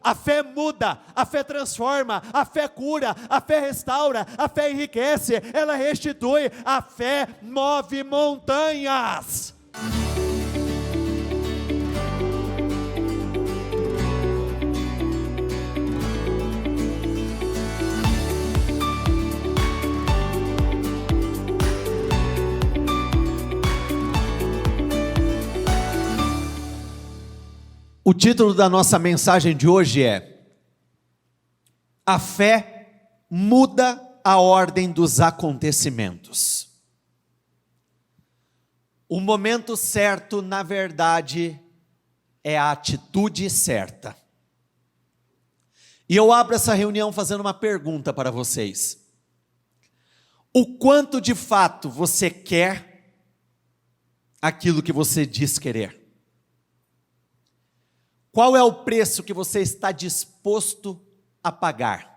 A fé muda, a fé transforma, a fé cura, a fé restaura, a fé enriquece, ela restitui, a fé move montanhas. O título da nossa mensagem de hoje é: a fé muda a ordem dos acontecimentos. O momento certo, na verdade, é a atitude certa. E eu abro essa reunião fazendo uma pergunta para vocês: o quanto de fato você quer aquilo que você diz querer? Qual é o preço que você está disposto a pagar?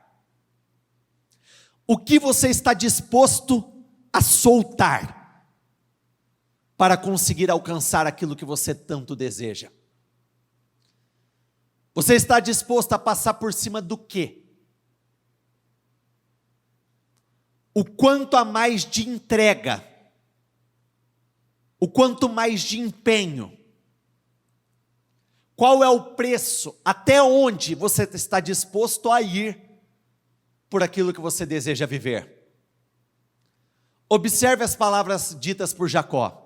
O que você está disposto a soltar para conseguir alcançar aquilo que você tanto deseja? Você está disposto a passar por cima do quê? O quanto a mais de entrega, o quanto mais de empenho, qual é o preço, até onde você está disposto a ir por aquilo que você deseja viver? Observe as palavras ditas por Jacó.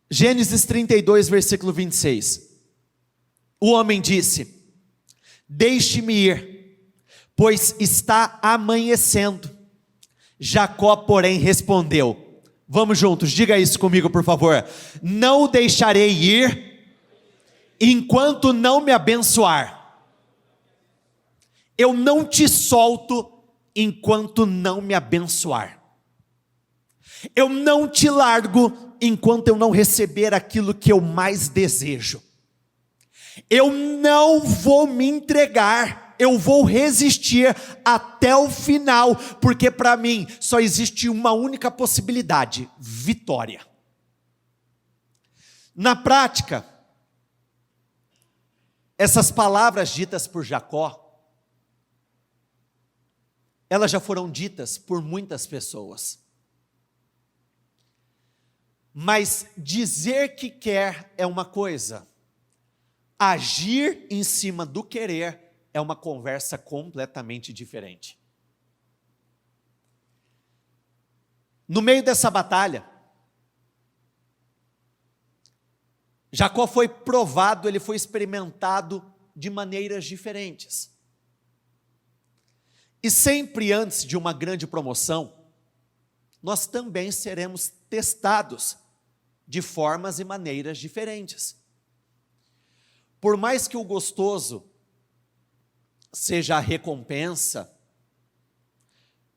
Gênesis 32, versículo 26. O homem disse: deixe-me ir, pois está amanhecendo. Jacó, porém, respondeu, vamos juntos, diga isso comigo por favor: não o deixarei ir enquanto não me abençoar. Eu não te solto enquanto não me abençoar. Eu não te largo enquanto eu não receber aquilo que eu mais desejo. Eu não vou me entregar, eu vou resistir até o final, porque para mim só existe uma única possibilidade: vitória. Na prática, essas palavras ditas por Jacó, elas já foram ditas por muitas pessoas. Mas dizer que quer é uma coisa, agir em cima do querer é uma conversa completamente diferente. No meio dessa batalha, Jacó foi provado, ele foi experimentado de maneiras diferentes. E sempre antes de uma grande promoção, nós também seremos testados de formas e maneiras diferentes. Por mais que o gostoso seja a recompensa,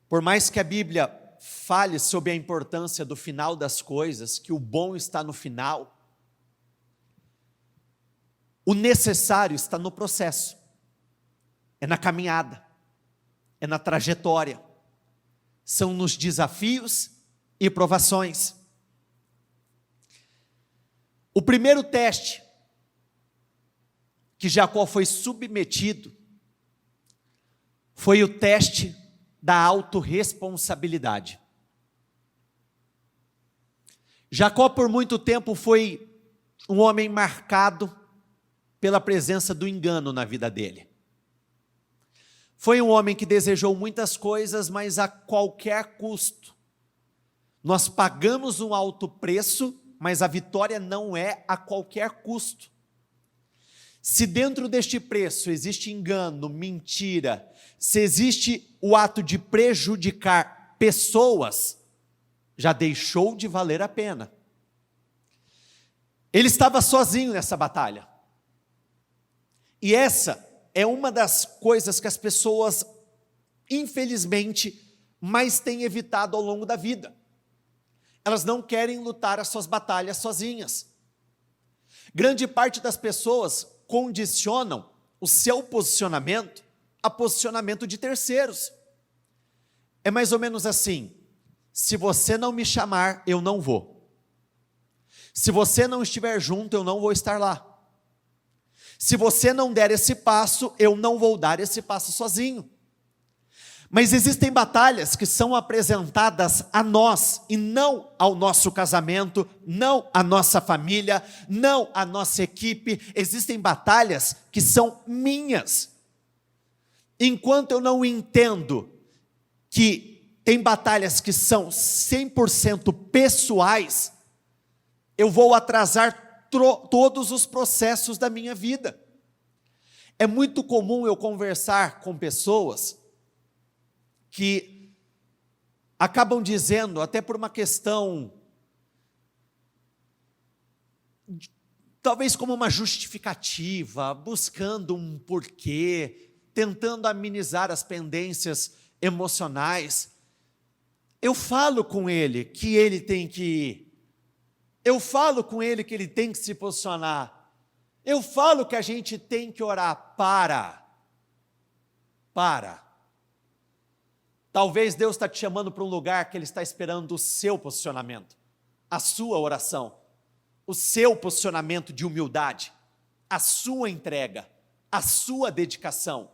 por mais que a Bíblia fale sobre a importância do final das coisas, que o bom está no final, o necessário está no processo, é na caminhada, é na trajetória, são nos desafios e provações. O primeiro teste que Jacó foi submetido foi o teste da autorresponsabilidade. Jacó por muito tempo foi um homem marcado pela presença do engano na vida dele. Foi um homem que desejou muitas coisas, mas a qualquer custo. Nós pagamos um alto preço, mas a vitória não é a qualquer custo. Se dentro deste preço existe engano, mentira, se existe o ato de prejudicar pessoas, já deixou de valer a pena. Ele estava sozinho nessa batalha. E essa é uma das coisas que as pessoas, infelizmente, mais têm evitado ao longo da vida. Elas não querem lutar as suas batalhas sozinhas. Grande parte das pessoas condicionam o seu posicionamento a posicionamento de terceiros. É mais ou menos assim: se você não me chamar, eu não vou. Se você não estiver junto, eu não vou estar lá. Se você não der esse passo, eu não vou dar esse passo sozinho. Mas existem batalhas que são apresentadas a nós e não ao nosso casamento, não à nossa família, não à nossa equipe. Existem batalhas que são minhas. Enquanto eu não entendo que tem batalhas que são 100% pessoais, eu vou atrasar todos os processos da minha vida. É muito comum eu conversar com pessoas que acabam dizendo, até por uma questão, talvez como uma justificativa, buscando um porquê, tentando amenizar as pendências emocionais. Eu falo com ele que ele tem que ir, eu falo com ele que ele tem que se posicionar, eu falo que a gente tem que orar. Talvez Deus está te chamando para um lugar que Ele está esperando o seu posicionamento, a sua oração, o seu posicionamento de humildade, a sua entrega, a sua dedicação.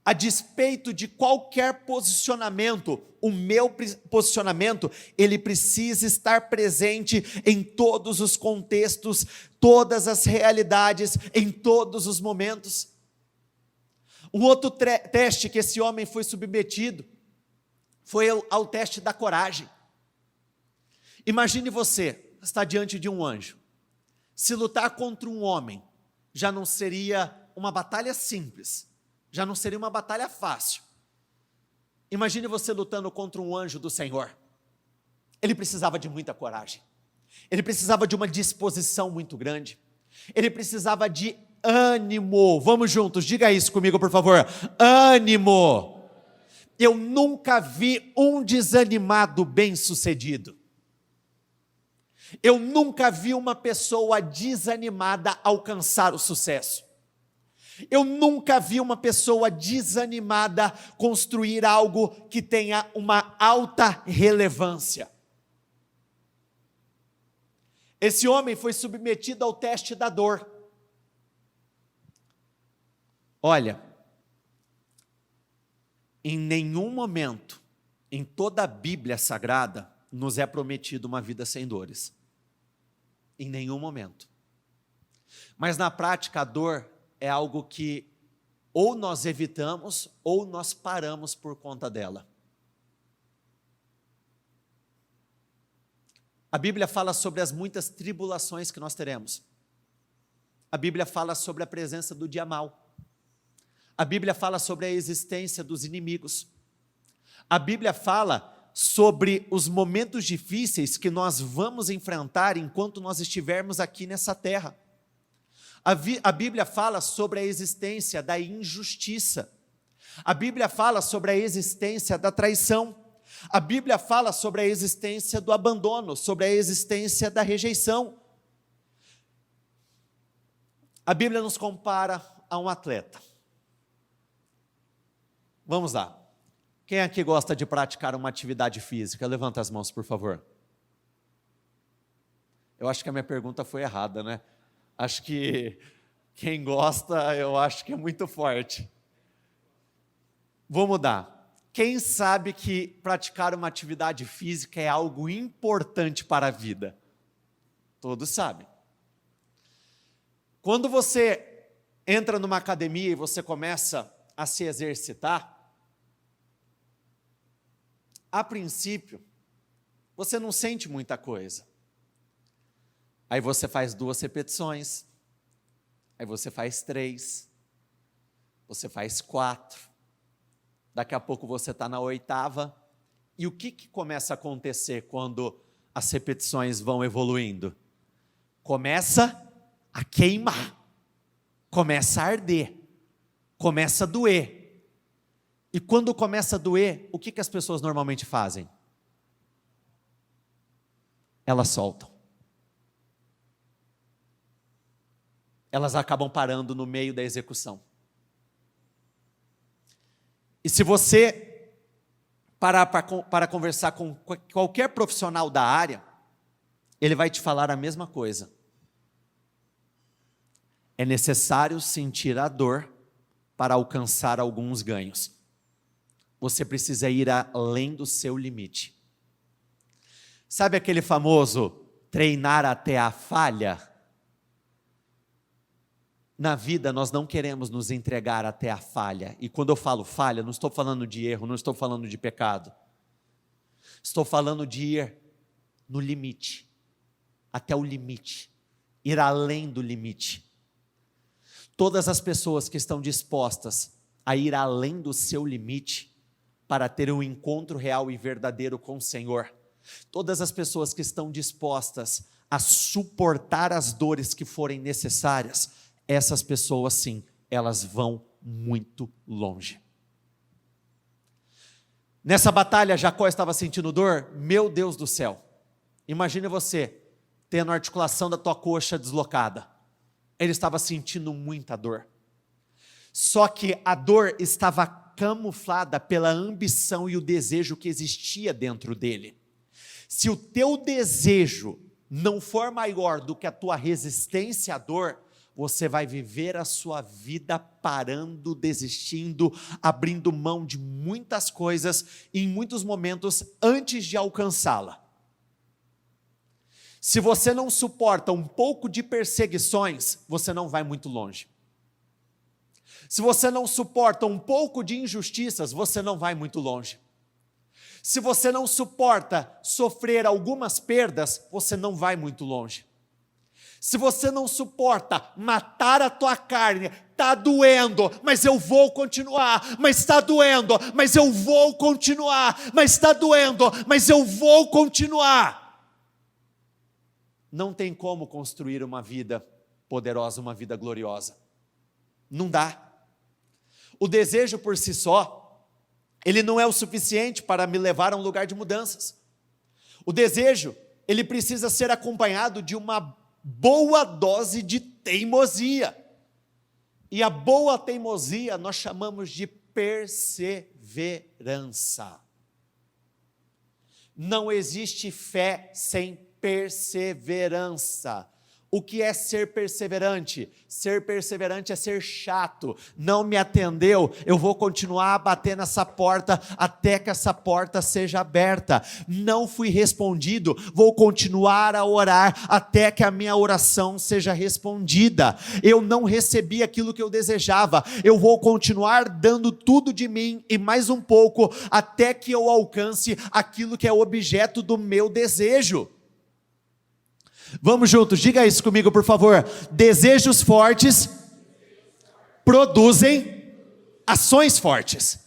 A despeito de qualquer posicionamento, o meu posicionamento, ele precisa estar presente em todos os contextos, todas as realidades, em todos os momentos. Um outro teste que esse homem foi submetido foi ao teste da coragem. Imagine você estar diante de um anjo. Se lutar contra um homem já não seria uma batalha simples, já não seria uma batalha fácil. Imagine você lutando contra um anjo do Senhor. Ele precisava de muita coragem. Ele precisava de uma disposição muito grande. Ele precisava de ânimo. Vamos juntos, diga isso comigo, por favor. Ânimo. Eu nunca vi um desanimado bem-sucedido. Eu nunca vi uma pessoa desanimada alcançar o sucesso. Eu nunca vi uma pessoa desanimada construir algo que tenha uma alta relevância. Esse homem foi submetido ao teste da dor. Olha, em nenhum momento, em toda a Bíblia Sagrada, nos é prometido uma vida sem dores. Em nenhum momento. Mas na prática, a dor é algo que ou nós evitamos ou nós paramos por conta dela. A Bíblia fala sobre as muitas tribulações que nós teremos. A Bíblia fala sobre a presença do dia mau. A Bíblia fala sobre a existência dos inimigos. A Bíblia fala sobre os momentos difíceis que nós vamos enfrentar enquanto nós estivermos aqui nessa terra. A Bíblia fala sobre a existência da injustiça. A Bíblia fala sobre a existência da traição. A Bíblia fala sobre a existência do abandono, sobre a existência da rejeição. A Bíblia nos compara a um atleta. Vamos lá. Quem aqui gosta de praticar uma atividade física? Levanta as mãos, por favor. Eu acho que a minha pergunta foi errada, né? Acho que quem gosta, eu acho que é muito forte. Vou mudar. Quem sabe que praticar uma atividade física é algo importante para a vida? Todos sabem. Quando você entra numa academia e você começa a se exercitar, a princípio, você não sente muita coisa. Aí você faz 2 repetições, aí você faz 3, você faz 4, daqui a pouco você está na 8ª, e o que começa a acontecer quando as repetições vão evoluindo? Começa a queimar, começa a arder, começa a doer. E quando começa a doer, o que as pessoas normalmente fazem? Elas soltam. Elas acabam parando no meio da execução. E se você parar para conversar com qualquer profissional da área, ele vai te falar a mesma coisa. É necessário sentir a dor para alcançar alguns ganhos. Você precisa ir além do seu limite. Sabe aquele famoso treinar até a falha? Na vida nós não queremos nos entregar até a falha. E quando eu falo falha, não estou falando de erro, não estou falando de pecado. Estou falando de ir no limite, até o limite, ir além do limite. Todas as pessoas que estão dispostas a ir além do seu limite para ter um encontro real e verdadeiro com o Senhor, todas as pessoas que estão dispostas a suportar as dores que forem necessárias, essas pessoas sim, elas vão muito longe. Nessa batalha, Jacó estava sentindo dor. Meu Deus do céu, imagine você tendo a articulação da tua coxa deslocada. Ele estava sentindo muita dor. Só que a dor estava camuflada pela ambição e o desejo que existia dentro dele. Se o teu desejo não for maior do que a tua resistência à dor, você vai viver a sua vida parando, desistindo, abrindo mão de muitas coisas, em muitos momentos, antes de alcançá-la. Se você não suporta um pouco de perseguições, você não vai muito longe. Se você não suporta um pouco de injustiças, você não vai muito longe. Se você não suporta sofrer algumas perdas, você não vai muito longe. Se você não suporta matar a tua carne, está doendo, mas eu vou continuar, mas está doendo, mas eu vou continuar, mas está doendo, mas eu vou continuar. Não tem como construir uma vida poderosa, uma vida gloriosa. Não dá. O desejo por si só, ele não é o suficiente para me levar a um lugar de mudanças. O desejo, ele precisa ser acompanhado de uma boa dose de teimosia. E a boa teimosia nós chamamos de perseverança. Não existe fé sem perseverança. O que é ser perseverante? Ser perseverante é ser chato. Não me atendeu, eu vou continuar a bater nessa porta até que essa porta seja aberta. Não fui respondido, vou continuar a orar até que a minha oração seja respondida. Eu não recebi aquilo que eu desejava, eu vou continuar dando tudo de mim e mais um pouco até que eu alcance aquilo que é objeto do meu desejo. Vamos juntos, diga isso comigo por favor. Desejos fortes produzem ações fortes.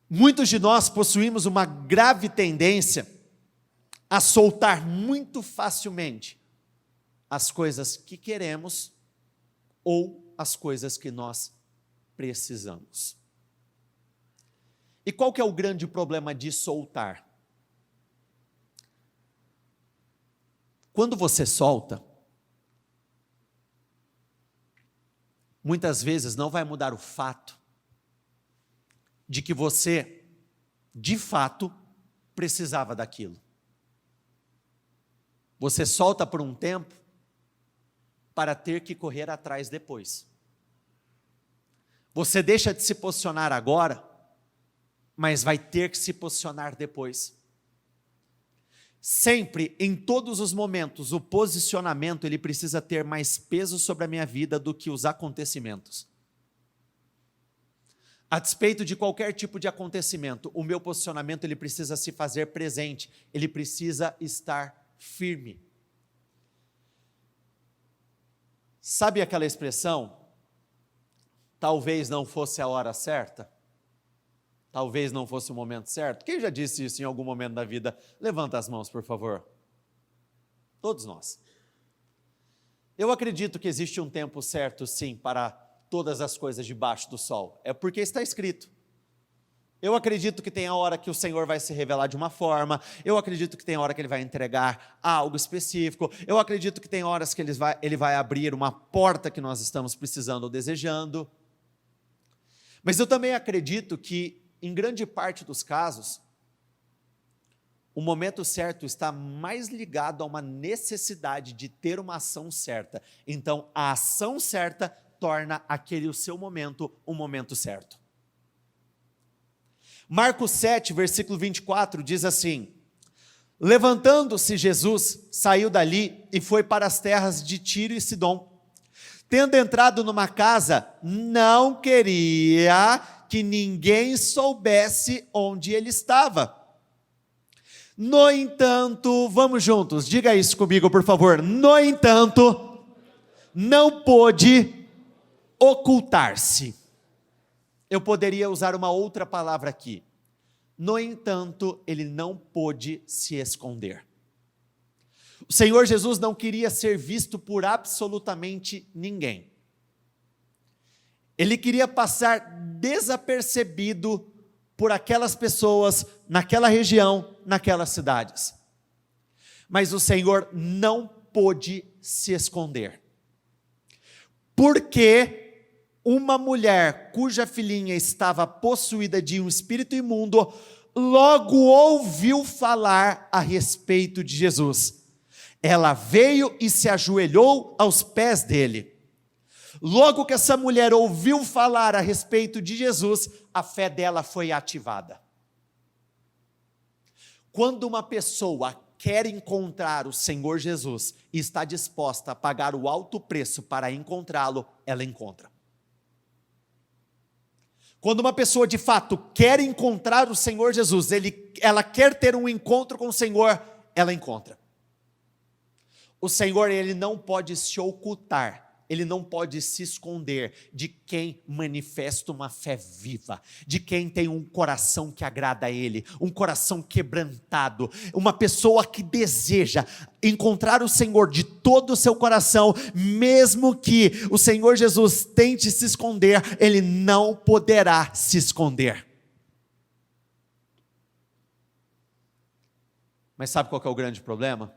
Muitos de nós possuímos uma grave tendência a soltar muito facilmente as coisas que queremos ou as coisas que nós precisamos. E qual que é o grande problema de soltar? Quando você solta, muitas vezes não vai mudar o fato de que você, de fato, precisava daquilo. Você solta por um tempo para ter que correr atrás depois. Você deixa de se posicionar agora, mas vai ter que se posicionar depois. Sempre, em todos os momentos, o posicionamento ele precisa ter mais peso sobre a minha vida do que os acontecimentos. A despeito de qualquer tipo de acontecimento, o meu posicionamento ele precisa se fazer presente, ele precisa estar firme. Sabe aquela expressão? Talvez não fosse a hora certa? Talvez não fosse o momento certo? Quem já disse isso em algum momento da vida? Levanta as mãos, por favor. Todos nós. Eu acredito que existe um tempo certo, sim, para todas as coisas debaixo do sol. É porque está escrito. Eu acredito que tem a hora que o Senhor vai se revelar de uma forma. Eu acredito que tem a hora que Ele vai entregar algo específico. Eu acredito que tem horas que Ele vai abrir uma porta que nós estamos precisando ou desejando. Mas eu também acredito que, em grande parte dos casos, O momento certo está mais ligado a uma necessidade de ter uma ação certa. Então, a ação certa torna aquele o seu momento, um momento certo. Marcos 7, versículo 24, diz assim: levantando-se Jesus, saiu dali e foi para as terras de Tiro e Sidom. Tendo entrado numa casa, não queria que ninguém soubesse onde ele estava. No entanto, vamos juntos, diga isso comigo, por favor. No entanto, não pôde ocultar-se. Eu poderia usar uma outra palavra aqui. No entanto, ele não pôde se esconder. O Senhor Jesus não queria ser visto por absolutamente ninguém. Ele queria passar desapercebido por aquelas pessoas, naquela região, naquelas cidades. Mas o Senhor não pôde se esconder. Porque uma mulher cuja filhinha estava possuída de um espírito imundo, logo ouviu falar a respeito de Jesus. Ela veio e se ajoelhou aos pés dele. Logo que essa mulher ouviu falar a respeito de Jesus, a fé dela foi ativada. Quando uma pessoa quer encontrar o Senhor Jesus e está disposta a pagar o alto preço para encontrá-lo, ela encontra. Quando uma pessoa de fato quer encontrar o Senhor Jesus, ela quer ter um encontro com o Senhor, ela encontra. O Senhor, ele não pode se ocultar, ele não pode se esconder de quem manifesta uma fé viva, de quem tem um coração que agrada a ele, um coração quebrantado, uma pessoa que deseja encontrar o Senhor de todo o seu coração, mesmo que o Senhor Jesus tente se esconder, ele não poderá se esconder. Mas sabe qual que é o grande problema?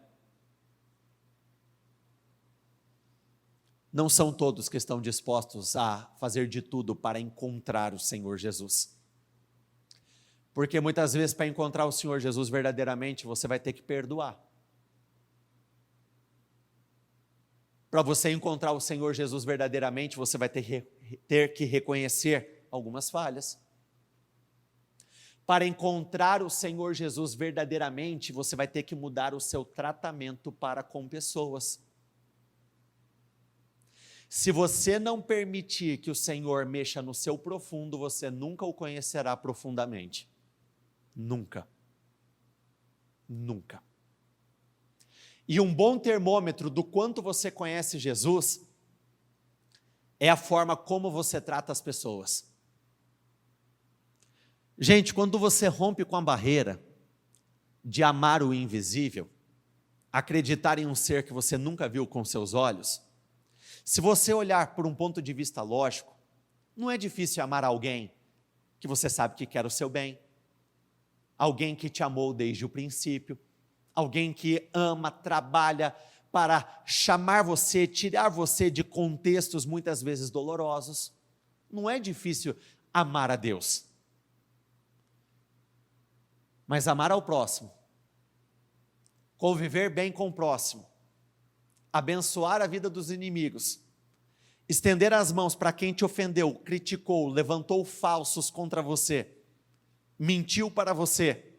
Não são todos que estão dispostos a fazer de tudo para encontrar o Senhor Jesus. Porque muitas vezes para encontrar o Senhor Jesus verdadeiramente, você vai ter que perdoar. Para você encontrar o Senhor Jesus verdadeiramente, você vai ter que reconhecer algumas falhas. Para encontrar o Senhor Jesus verdadeiramente, você vai ter que mudar o seu tratamento para com pessoas. Se você não permitir que o Senhor mexa no seu profundo, você nunca o conhecerá profundamente. Nunca. Nunca. E um bom termômetro do quanto você conhece Jesus é a forma como você trata as pessoas. Gente, quando você rompe com a barreira de amar o invisível, acreditar em um ser que você nunca viu com seus olhos, se você olhar por um ponto de vista lógico, não é difícil amar alguém que você sabe que quer o seu bem, alguém que te amou desde o princípio, alguém que ama, trabalha para chamar você, tirar você de contextos muitas vezes dolorosos. Não é difícil amar a Deus. Mas amar ao próximo, conviver bem com o próximo, abençoar a vida dos inimigos, estender as mãos para quem te ofendeu, criticou, levantou falsos contra você, mentiu para você,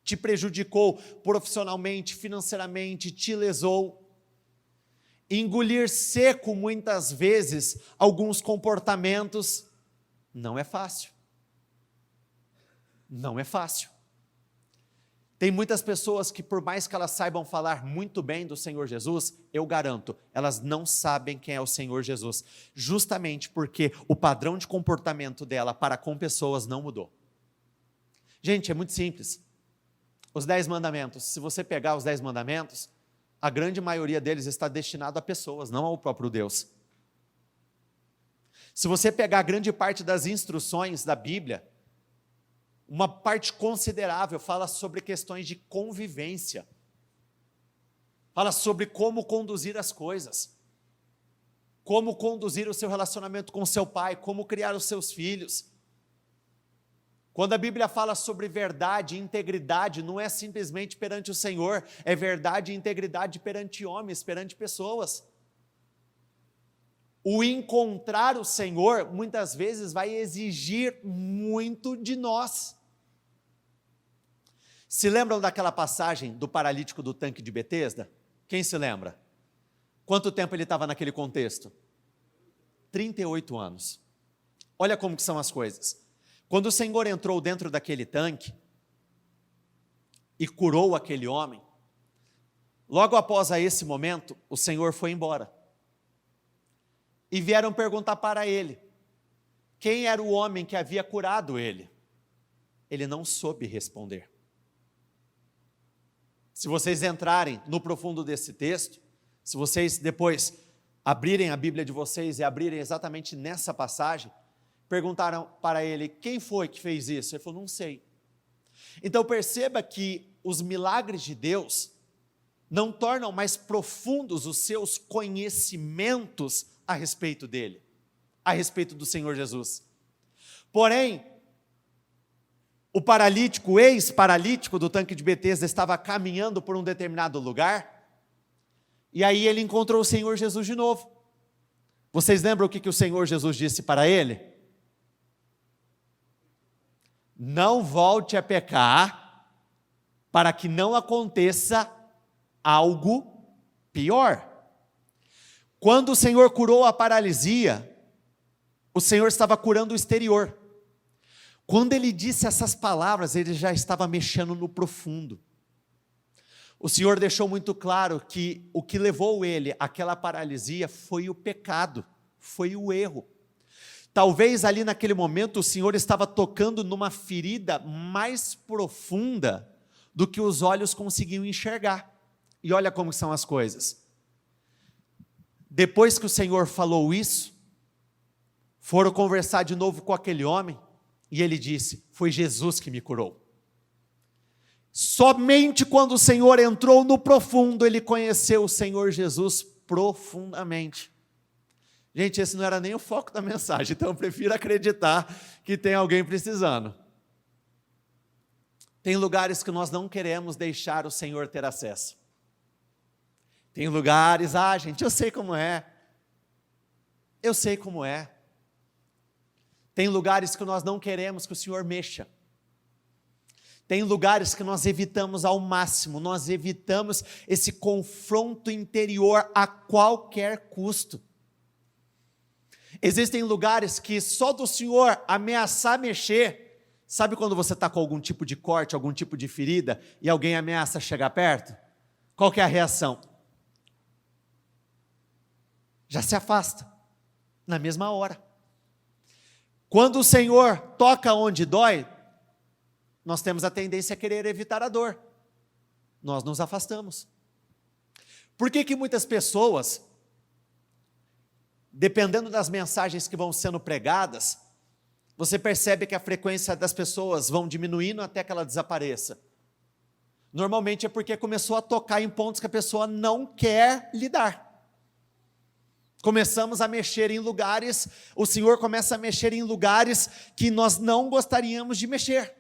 te prejudicou profissionalmente, financeiramente, te lesou. Engolir seco muitas vezes alguns comportamentos não é fácil. Não é fácil. Tem muitas pessoas que, por mais que elas saibam falar muito bem do Senhor Jesus, eu garanto, elas não sabem quem é o Senhor Jesus, justamente porque o padrão de comportamento dela para com pessoas não mudou. Gente, é muito simples. Os 10 mandamentos, se você pegar os 10 mandamentos, a grande maioria deles está destinado a pessoas, não ao próprio Deus. Se você pegar a grande parte das instruções da Bíblia, uma parte considerável fala sobre questões de convivência, fala sobre como conduzir as coisas, como conduzir o seu relacionamento com seu pai, como criar os seus filhos, Quando a Bíblia fala sobre verdade e integridade, não é simplesmente perante o Senhor, é verdade e integridade perante homens, perante pessoas. O encontrar o Senhor, muitas vezes, vai exigir muito de nós. Se lembram daquela passagem do paralítico do tanque de Betesda? Quem se lembra? Quanto tempo ele estava naquele contexto? 38 anos. Olha como que são as coisas. Quando o Senhor entrou dentro daquele tanque e curou aquele homem, logo após esse momento, o Senhor foi embora. E vieram perguntar para ele, quem era o homem que havia curado ele? Ele não soube responder. Se vocês entrarem no profundo desse texto, se vocês depois abrirem a Bíblia de vocês e abrirem exatamente nessa passagem, perguntaram para ele, quem foi que fez isso? Ele falou, não sei. Então perceba que os milagres de Deus não tornam mais profundos os seus conhecimentos a respeito dele, a respeito do Senhor Jesus. Porém, o paralítico, o ex-paralítico do tanque de Betesda estava caminhando por um determinado lugar, e aí ele encontrou o Senhor Jesus de novo. Vocês lembram o que o Senhor Jesus disse para ele? Não volte a pecar, para que não aconteça algo pior. Quando o Senhor curou a paralisia, o Senhor estava curando o exterior. Quando ele disse essas palavras, ele já estava mexendo no profundo. O Senhor deixou muito claro que o que levou ele àquela paralisia foi o pecado, foi o erro. Talvez ali naquele momento o Senhor estava tocando numa ferida mais profunda do que os olhos conseguiam enxergar. E olha como são as coisas. Depois que o Senhor falou isso, foram conversar de novo com aquele homem, e ele disse, foi Jesus que me curou. Somente quando o Senhor entrou no profundo, ele conheceu o Senhor Jesus profundamente. Gente, esse não era nem o foco da mensagem, então eu prefiro acreditar que tem alguém precisando. Tem lugares que nós não queremos deixar o Senhor ter acesso. Tem lugares, gente, eu sei como é. Eu sei como é. Tem lugares que nós não queremos que o Senhor mexa. Tem lugares que nós evitamos ao máximo, nós evitamos esse confronto interior a qualquer custo. Existem lugares que só do Senhor ameaçar mexer, sabe quando você está com algum tipo de corte, algum tipo de ferida, e alguém ameaça chegar perto? Qual que é a reação? Já se afasta, na mesma hora. Quando o Senhor toca onde dói, nós temos a tendência a querer evitar a dor. Nós nos afastamos. Por que muitas pessoas, dependendo das mensagens que vão sendo pregadas, você percebe que a frequência das pessoas vão diminuindo até que ela desapareça? Normalmente é porque começou a tocar em pontos que a pessoa não quer lidar. Começamos a mexer em lugares, o Senhor começa a mexer em lugares que nós não gostaríamos de mexer.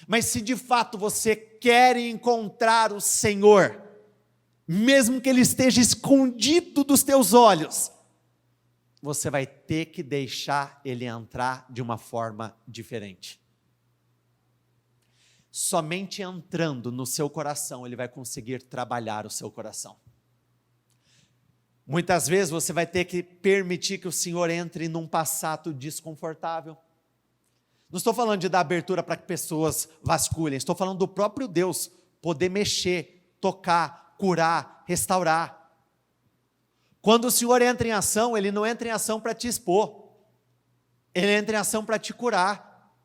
Mas se de fato você quer encontrar o Senhor, mesmo que Ele esteja escondido dos teus olhos, você vai ter que deixar Ele entrar de uma forma diferente. Somente entrando no seu coração, Ele vai conseguir trabalhar o seu coração. Muitas vezes você vai ter que permitir que o Senhor entre num passado desconfortável. Não estou falando de dar abertura para que pessoas vasculhem, estou falando do próprio Deus poder mexer, tocar, curar, restaurar. Quando o Senhor entra em ação, Ele não entra em ação para te expor, Ele entra em ação para te curar.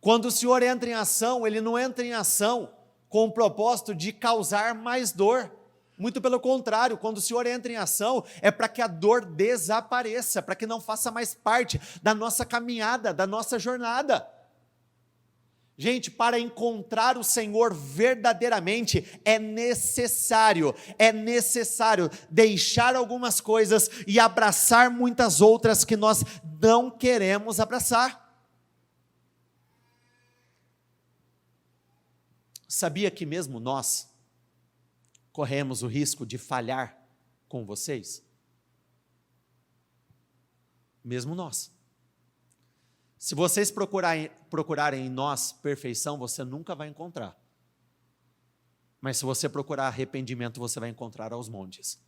Quando o Senhor entra em ação, Ele não entra em ação com o propósito de causar mais dor. Muito pelo contrário, quando o Senhor entra em ação, é para que a dor desapareça, para que não faça mais parte da nossa caminhada, da nossa jornada. Gente, para encontrar o Senhor verdadeiramente, é necessário deixar algumas coisas e abraçar muitas outras que nós não queremos abraçar. sabia que mesmo nós corremos o risco de falhar com vocês? Mesmo nós. Se vocês procurarem em nós perfeição, você nunca vai encontrar. Mas se você procurar arrependimento, você vai encontrar aos montes.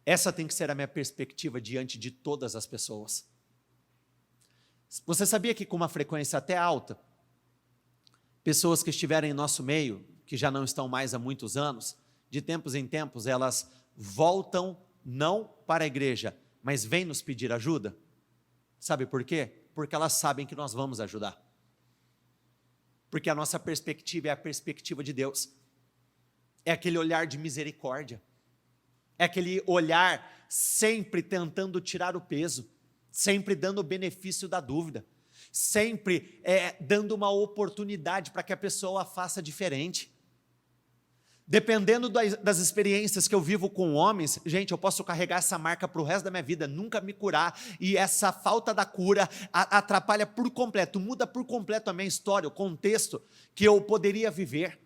Essa tem que ser a minha perspectiva diante de todas as pessoas. Você sabia que com uma frequência até alta, pessoas que estiverem em nosso meio, que já não estão mais há muitos anos, de tempos em tempos, elas voltam não para a igreja, mas vêm nos pedir ajuda? Sabe por quê? Porque elas sabem que nós vamos ajudar. Porque a nossa perspectiva é a perspectiva de Deus. É aquele olhar de misericórdia. É aquele olhar sempre tentando tirar o peso, sempre dando o benefício da dúvida, sempre dando uma oportunidade para que a pessoa faça diferente. Dependendo das experiências que eu vivo com homens, gente, eu posso carregar essa marca para o resto da minha vida, nunca me curar, e essa falta da cura atrapalha por completo, muda por completo a minha história, o contexto que eu poderia viver.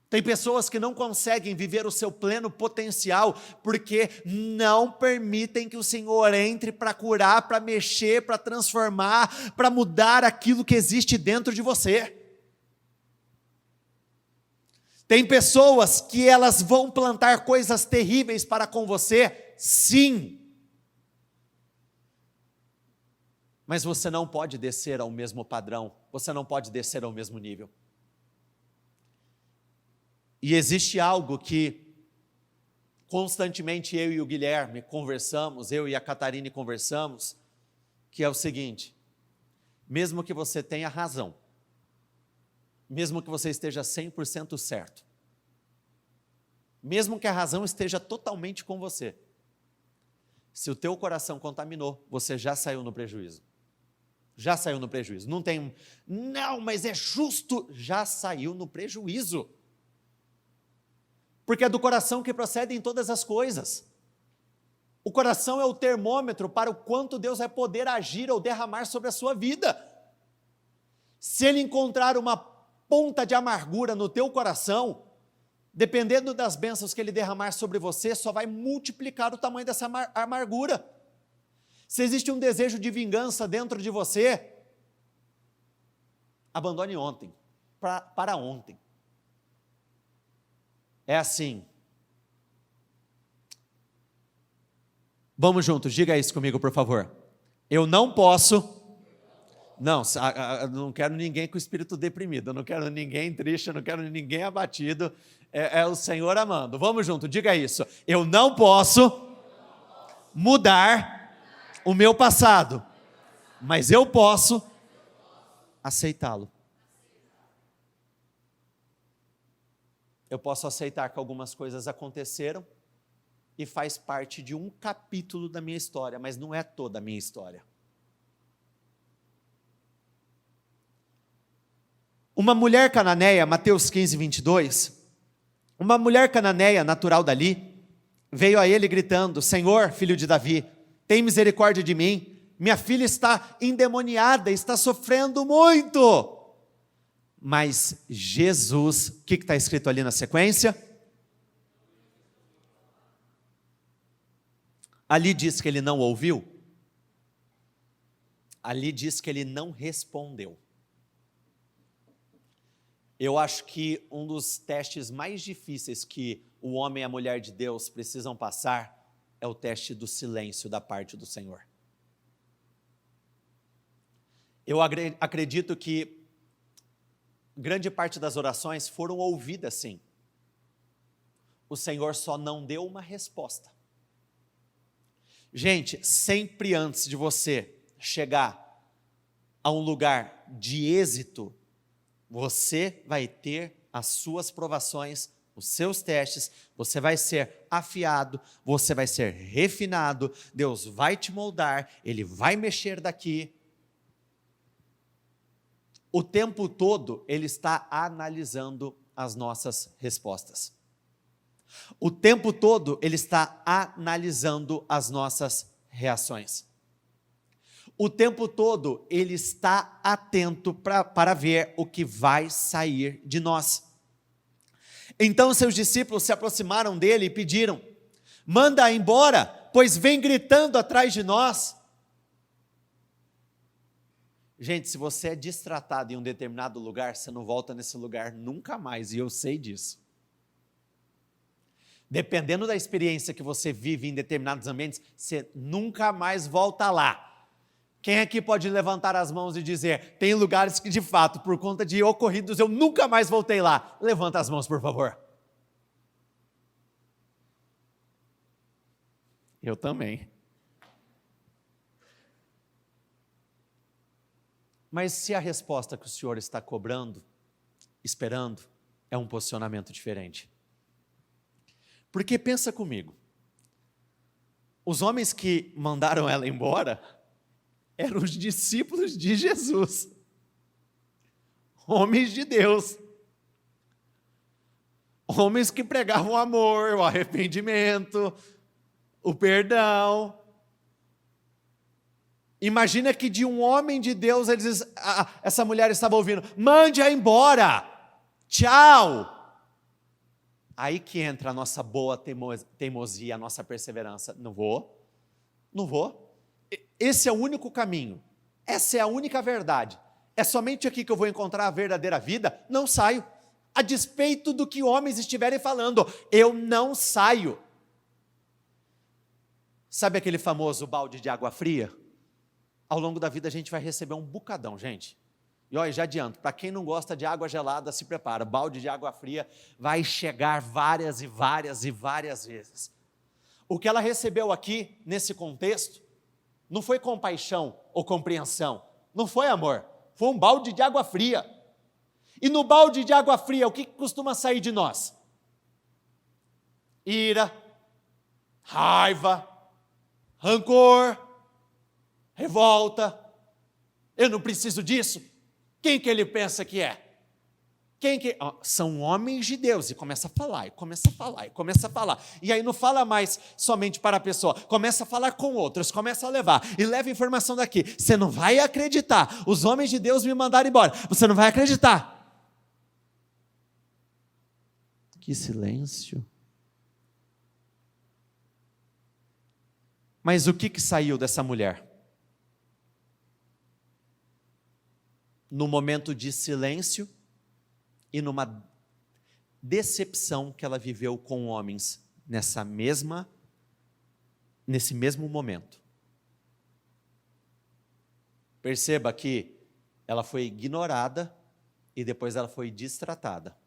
Tem pessoas que não conseguem viver o seu pleno potencial, porque não permitem que o Senhor entre para curar, para mexer, para transformar, para mudar aquilo que existe dentro de você. Tem pessoas que elas vão plantar coisas terríveis para com você, sim. Mas você não pode descer ao mesmo padrão, você não pode descer ao mesmo nível. E existe algo que constantemente eu e o Guilherme conversamos, eu e a Catarine conversamos, que é o seguinte: mesmo que você tenha razão, mesmo que você esteja 100% certo, mesmo que a razão esteja totalmente com você, se o teu coração contaminou, você já saiu no prejuízo. Já saiu no prejuízo. Não tem, não, mas é justo, já saiu no prejuízo. Porque é do coração que procedem todas as coisas. O coração é o termômetro para o quanto Deus vai poder agir ou derramar sobre a sua vida. Se Ele encontrar uma ponta de amargura no teu coração, dependendo das bênçãos que Ele derramar sobre você, só vai multiplicar o tamanho dessa amargura. Se existe um desejo de vingança dentro de você, abandone ontem, para ontem. É assim. Vamos juntos, diga isso comigo, por favor. Eu não posso... Não quero ninguém com espírito deprimido, eu não quero ninguém triste, eu não quero ninguém abatido, é o Senhor amando. Vamos junto, diga isso. Eu não posso mudar o meu passado, mas eu posso aceitá-lo. Eu posso aceitar que algumas coisas aconteceram e faz parte de um capítulo da minha história, mas não é toda a minha história. Uma mulher cananeia, Mateus 15, 22, uma mulher cananeia natural dali, veio a ele gritando: Senhor, filho de Davi, tem misericórdia de mim, minha filha está endemoniada, está sofrendo muito. Mas Jesus, o que está escrito ali na sequência? Ali diz que ele não ouviu, ali diz que ele não respondeu. Eu acho que um dos testes mais difíceis que o homem e a mulher de Deus precisam passar é o teste do silêncio da parte do Senhor. Eu acredito que grande parte das orações foram ouvidas sim. O Senhor só não deu uma resposta. Gente, sempre antes de você chegar a um lugar de êxito, você vai ter as suas provações, os seus testes, você vai ser afiado, você vai ser refinado, Deus vai te moldar, Ele vai mexer daqui. O tempo todo Ele está analisando as nossas respostas. O tempo todo Ele está analisando as nossas reações. o tempo todo Ele está atento para ver o que vai sair de nós. Então seus discípulos se aproximaram dele e pediram: manda embora, pois vem gritando atrás de nós. Gente, se você é destratado em um determinado lugar, você não volta nesse lugar nunca mais, e eu sei disso. Dependendo da experiência que você vive em determinados ambientes, você nunca mais volta lá. Quem aqui pode levantar as mãos e dizer: tem lugares que de fato, por conta de ocorridos, eu nunca mais voltei lá? Levanta as mãos, por favor. Eu também. Mas se a resposta que o Senhor está cobrando, esperando, é um posicionamento diferente. Porque pensa comigo, os homens que mandaram ela embora eram os discípulos de Jesus, homens de Deus, homens que pregavam o amor, o arrependimento, o perdão. Imagina que de um homem de Deus, essa mulher estava ouvindo: mande-a embora, tchau. Aí que entra a nossa boa teimosia, a nossa perseverança. Não vou. Esse é o único caminho, essa é a única verdade. É somente aqui que eu vou encontrar a verdadeira vida. Não saio, a despeito do que homens estiverem falando, eu não saio. Sabe aquele famoso balde de água fria? Ao longo da vida a gente vai receber um bocadão, gente. E olha, já adianto, para quem não gosta de água gelada, se prepara, balde de água fria vai chegar várias e várias e várias vezes. O que ela recebeu aqui, nesse contexto, não foi compaixão ou compreensão, não foi amor, foi um balde de água fria. E no balde de água fria, o que costuma sair de nós? Ira, raiva, rancor, revolta. Eu não preciso disso. Quem que ele pensa que é? São homens de Deus. E começa a falar, e começa a falar, e começa a falar. E aí não fala mais somente para a pessoa, começa a falar com outros, começa a levar, e leva informação daqui. Você não vai acreditar, os homens de Deus me mandaram embora, você não vai acreditar. Que silêncio. Mas o que saiu dessa mulher? No momento de silêncio e numa decepção que ela viveu com homens nesse mesmo momento. Perceba que ela foi ignorada e depois ela foi destratada.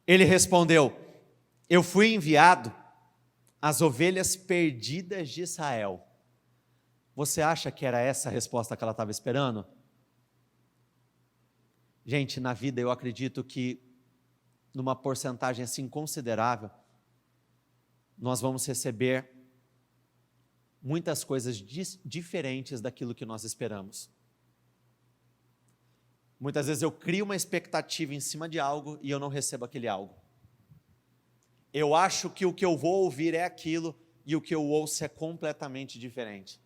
Ele respondeu: eu fui enviado às ovelhas perdidas de Israel. Você acha que era essa a resposta que ela estava esperando? Gente, na vida eu acredito que numa porcentagem assim considerável, nós vamos receber muitas coisas diferentes daquilo que nós esperamos. Muitas vezes eu crio uma expectativa em cima de algo e eu não recebo aquele algo. Eu acho que o que eu vou ouvir é aquilo e o que eu ouço é completamente diferente.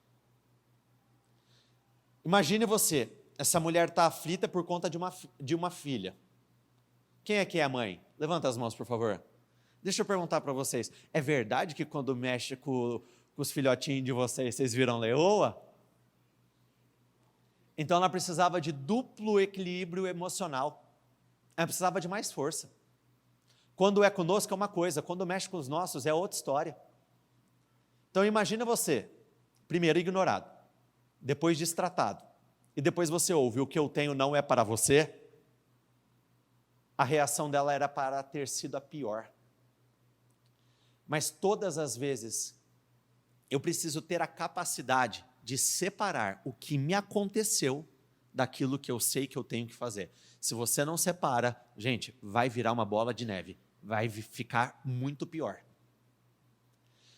Imagine você, essa mulher está aflita por conta de uma filha. Quem é que é a mãe? Levanta as mãos, por favor. Deixa eu perguntar para vocês, é verdade que quando mexe com os filhotinhos de vocês viram leoa? Então ela precisava de duplo equilíbrio emocional. Ela precisava de mais força. Quando é conosco é uma coisa, quando mexe com os nossos é outra história. Então imagina você, primeiro ignorado, depois destratado, e depois você ouve: o que eu tenho não é para você. A reação dela era para ter sido a pior. Mas todas as vezes eu preciso ter a capacidade de separar o que me aconteceu daquilo que eu sei que eu tenho que fazer. Se você não separa, gente, vai virar uma bola de neve, vai ficar muito pior.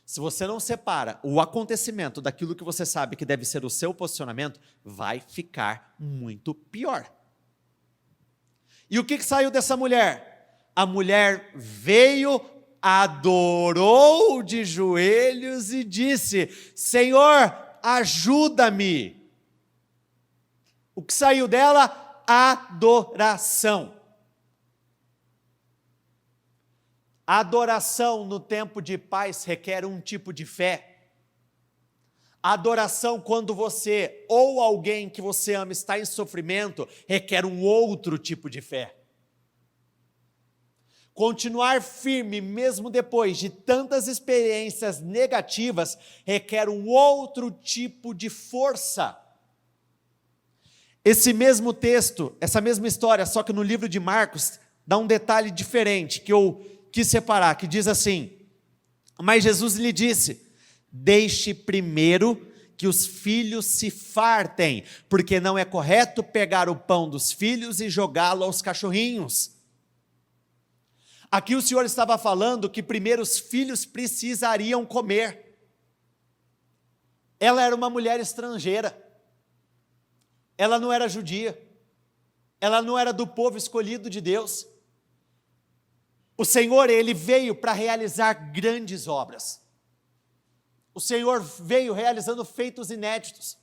Se você não separa o acontecimento daquilo que você sabe que deve ser o seu posicionamento, vai ficar muito pior. E o que saiu dessa mulher? A mulher veio adorou de joelhos e disse: Senhor, ajuda-me. O que saiu dela? Adoração. A adoração no tempo de paz requer um tipo de fé. A adoração quando você ou alguém que você ama está em sofrimento, requer um outro tipo de fé. Continuar firme mesmo depois de tantas experiências negativas, requer um outro tipo de força. Esse mesmo texto, essa mesma história, só que no livro de Marcos, dá um detalhe diferente que eu quis separar, que diz assim: mas Jesus lhe disse: deixe primeiro que os filhos se fartem, porque não é correto pegar o pão dos filhos e jogá-lo aos cachorrinhos. Aqui o Senhor estava falando que primeiro os filhos precisariam comer. Ela era uma mulher estrangeira, ela não era judia, ela não era do povo escolhido de Deus. O Senhor, Ele veio para realizar grandes obras. O Senhor veio realizando feitos inéditos.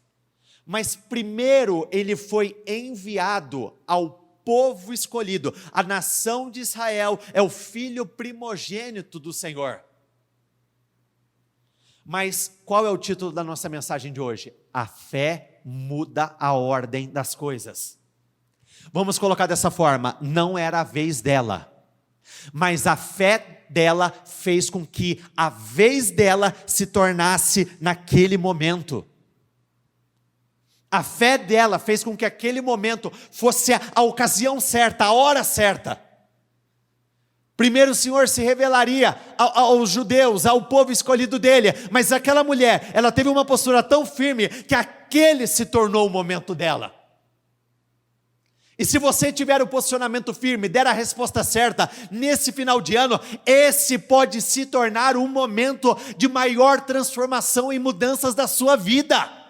Mas primeiro Ele foi enviado ao povo escolhido. A nação de Israel é o filho primogênito do Senhor. Mas qual é o título da nossa mensagem de hoje? A fé muda a ordem das coisas. Vamos colocar dessa forma: não era a vez dela, mas a fé dela fez com que a vez dela se tornasse naquele momento. A fé dela fez com que aquele momento fosse a ocasião certa, a hora certa. Primeiro o Senhor se revelaria aos judeus, ao povo escolhido dele, mas aquela mulher, ela teve uma postura tão firme que aquele se tornou o momento dela. E se você tiver o posicionamento firme, der a resposta certa, nesse final de ano, esse pode se tornar um momento de maior transformação e mudanças da sua vida.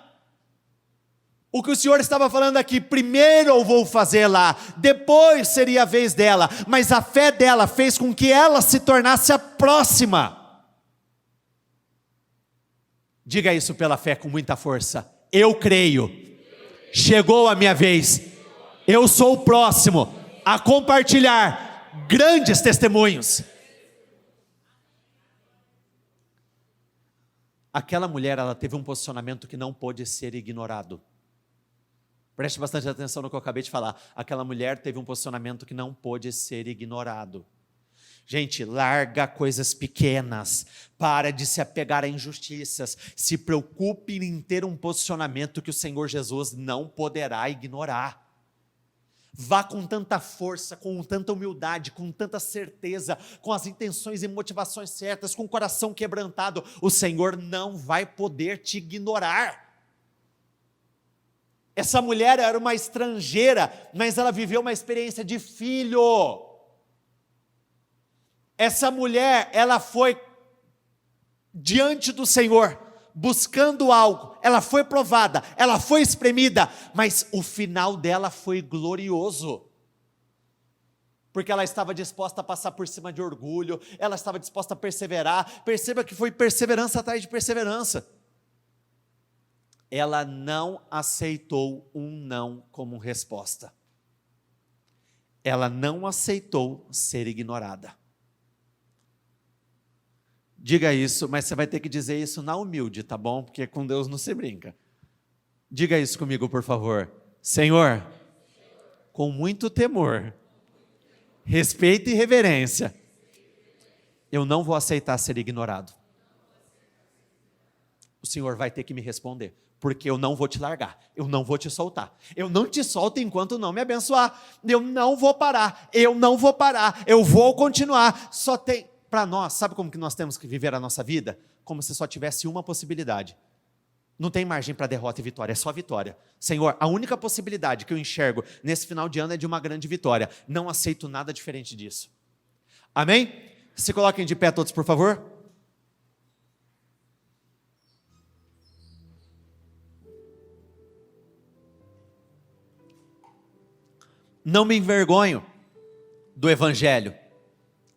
O que o Senhor estava falando aqui: primeiro eu vou fazer lá, depois seria a vez dela, mas a fé dela fez com que ela se tornasse a próxima. Diga isso pela fé com muita força: eu creio, chegou a minha vez. Eu sou o próximo a compartilhar grandes testemunhos. Aquela mulher, ela teve um posicionamento que não pôde ser ignorado. Preste bastante atenção no que eu acabei de falar. Aquela mulher teve um posicionamento que não pôde ser ignorado. Gente, larga coisas pequenas, para de se apegar a injustiças, se preocupe em ter um posicionamento que o Senhor Jesus não poderá ignorar. Vá com tanta força, com tanta humildade, com tanta certeza, com as intenções e motivações certas, com o coração quebrantado. O Senhor não vai poder te ignorar. Essa mulher era uma estrangeira, mas ela viveu uma experiência de filho. Essa mulher, ela foi diante do Senhor, buscando algo, ela foi provada, ela foi espremida, mas o final dela foi glorioso, porque ela estava disposta a passar por cima de orgulho, ela estava disposta a perseverar. Perceba que foi perseverança atrás de perseverança. Ela não aceitou um não como resposta, ela não aceitou ser ignorada. Diga isso, mas você vai ter que dizer isso na humilde, tá bom? Porque com Deus não se brinca. Diga isso comigo, por favor. Senhor, com muito temor, respeito e reverência, eu não vou aceitar ser ignorado. O Senhor vai ter que me responder, porque eu não vou te largar, eu não vou te soltar. Eu não te solto enquanto não me abençoar. Eu não vou parar, eu vou continuar. Só tem... Para nós, sabe como que nós temos que viver a nossa vida? Como se só tivesse uma possibilidade. Não tem margem para derrota e vitória, é só vitória. Senhor, a única possibilidade que eu enxergo nesse final de ano é de uma grande vitória. Não aceito nada diferente disso. Amém? Se coloquem de pé todos, por favor. Não me envergonho do Evangelho,